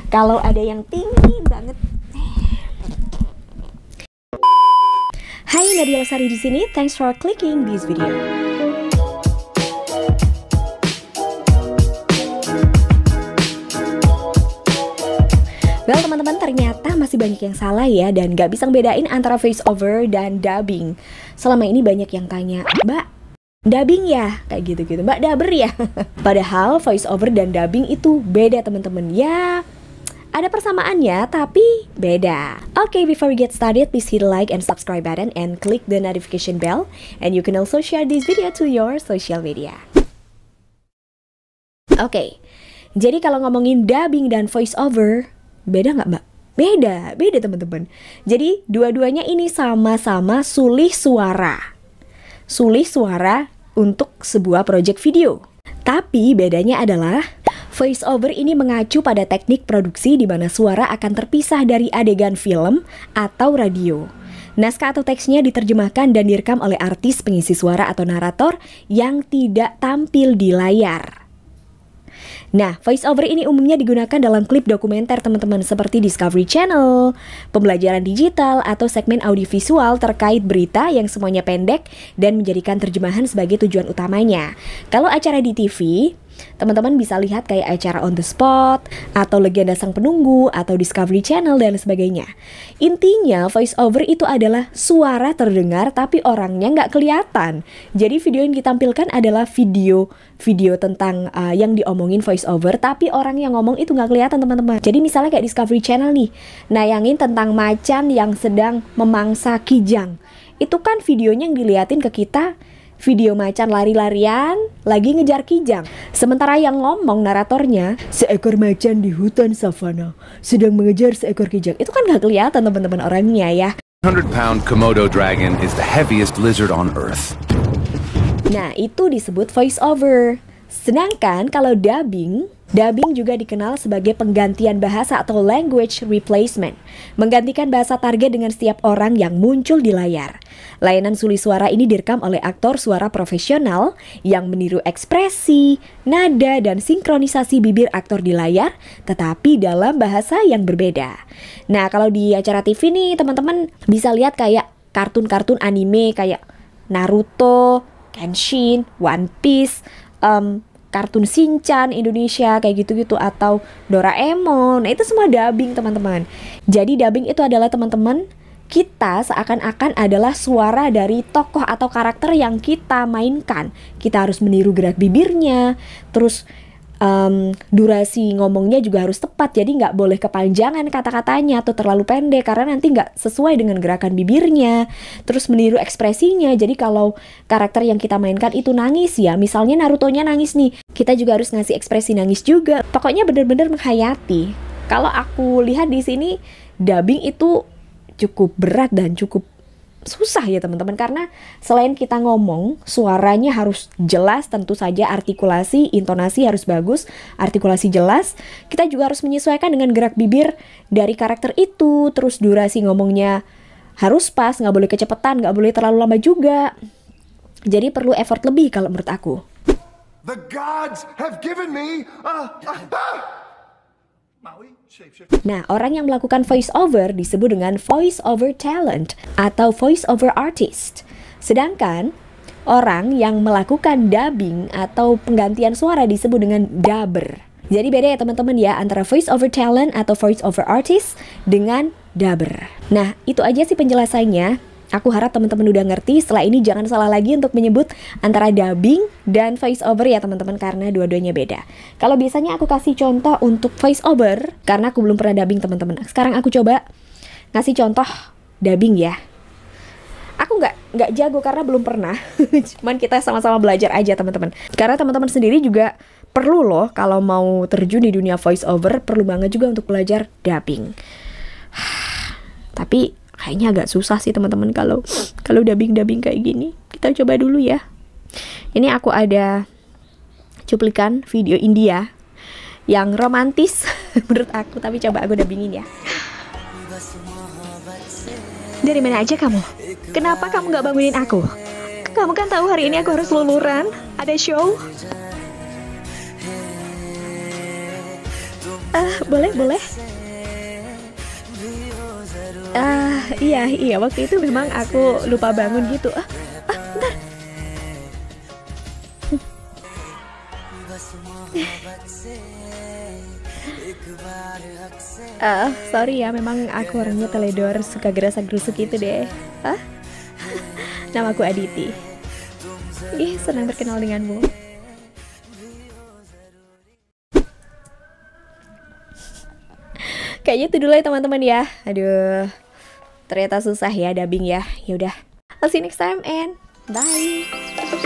Kalau ada yang tinggi banget. Hai, Nadia Lestari di sini. Thanks for clicking this video. Well, teman-teman, ternyata masih banyak yang salah ya, dan gak bisa ngebedain antara voice over dan dubbing. Selama ini banyak yang tanya, Mbak, dubbing ya? Kayak gitu-gitu, Mbak, dubber ya? Padahal voice over dan dubbing itu beda, teman-teman. Ya, ada persamaannya, tapi beda. Okay, before we get started, please hit the like and subscribe button and click the notification bell. And you can also share this video to your social media. Okay, jadi kalau ngomongin dubbing dan voice over, beda nggak, Mbak? Beda teman-teman. Jadi dua-duanya ini sama-sama sulih suara. Sulih suara untuk sebuah project video. Tapi bedanya adalah voice over ini mengacu pada teknik produksi di mana suara akan terpisah dari adegan film atau radio. Naskah atau teksnya diterjemahkan dan direkam oleh artis pengisi suara atau narator yang tidak tampil di layar. Nah, voice over ini umumnya digunakan dalam klip dokumenter teman-teman, seperti Discovery Channel, pembelajaran digital, atau segmen audiovisual terkait berita yang semuanya pendek dan menjadikan terjemahan sebagai tujuan utamanya. Kalau acara di TV, teman-teman bisa lihat kayak acara On The Spot, atau Legenda Sang Penunggu, atau Discovery Channel, dan sebagainya. Intinya, voice over itu adalah suara terdengar tapi orangnya nggak kelihatan. Jadi video yang ditampilkan adalah video tentang yang diomongin voice over, tapi orang yang ngomong itu nggak kelihatan, teman-teman. Jadi misalnya kayak Discovery Channel nih, nayangin tentang macan yang sedang memangsa kijang. Itu kan videonya yang diliatin ke kita, video macan lari-larian lagi ngejar kijang. Sementara yang ngomong naratornya, seekor macan di hutan savana sedang mengejar seekor kijang. Itu kan gak kelihatan, teman-teman, orangnya ya. 100-pound Komodo dragon is the heaviest lizard on earth. Nah, itu disebut voice over. Sedangkan kalau dubbing juga dikenal sebagai penggantian bahasa atau language replacement, menggantikan bahasa target dengan setiap orang yang muncul di layar. Layanan sulih suara ini direkam oleh aktor suara profesional yang meniru ekspresi, nada, dan sinkronisasi bibir aktor di layar, tetapi dalam bahasa yang berbeda. Nah, kalau di acara TV nih, teman-teman bisa lihat kayak kartun-kartun anime kayak Naruto, Kenshin, One Piece, kartun Shinchan Indonesia kayak gitu-gitu, atau Doraemon. Nah, itu semua dubbing, teman-teman. Jadi dubbing itu adalah, teman-teman, kita seakan-akan adalah suara dari tokoh atau karakter yang kita mainkan. Kita harus meniru gerak bibirnya, terus durasi ngomongnya juga harus tepat. Jadi nggak boleh kepanjangan kata-katanya atau terlalu pendek, karena nanti nggak sesuai dengan gerakan bibirnya. Terus meniru ekspresinya. Jadi kalau karakter yang kita mainkan itu nangis ya, misalnya Naruto-nya nangis nih, kita juga harus ngasih ekspresi nangis juga. Pokoknya bener-bener menghayati. Kalau aku lihat di sini, dubbing itu cukup berat dan cukup susah ya, teman-teman, karena selain kita ngomong, suaranya harus jelas, tentu saja artikulasi, intonasi harus bagus, artikulasi jelas. Kita juga harus menyesuaikan dengan gerak bibir dari karakter itu, terus durasi ngomongnya harus pas, nggak boleh kecepatan, nggak boleh terlalu lama juga. Jadi perlu effort lebih kalau menurut aku. The gods have given me Nah, orang yang melakukan voice over disebut dengan voice over talent atau voice over artist. Sedangkan orang yang melakukan dubbing atau penggantian suara disebut dengan dubber. Jadi beda ya, teman-teman, ya, antara voice over talent atau voice over artist dengan dubber. Nah, itu aja sih penjelasannya. Aku harap teman-teman udah ngerti. Setelah ini jangan salah lagi untuk menyebut antara dubbing dan voice over ya, teman-teman, karena dua-duanya beda. Kalau biasanya aku kasih contoh untuk voice over, karena aku belum pernah dubbing, teman-teman. Sekarang aku coba ngasih contoh dubbing ya. Aku nggak jago karena belum pernah. Cuman kita sama-sama belajar aja, teman-teman. Karena teman-teman sendiri juga perlu loh, kalau mau terjun di dunia voice over, perlu banget juga untuk belajar dubbing. Tapi kayaknya agak susah sih, teman-teman, kalau dubbing kayak gini. Kita coba dulu ya. Ini aku ada cuplikan video India yang romantis menurut aku, tapi coba aku dubbingin ya. Dari mana aja kamu? Kenapa kamu gak bangunin aku? Kamu kan tahu hari ini aku harus luluran, ada show. Boleh, boleh. Iya, waktu itu memang aku lupa bangun gitu. Bentar. Sorry ya, memang aku orangnya teledor, suka gerasa-gerusuk gitu deh. Namaku Aditi. Ih, senang berkenal denganmu. Kayaknya itu dulu ya teman-teman ya. Aduh, ternyata susah ya dubbing ya. Yaudah, I'll see you next time and bye.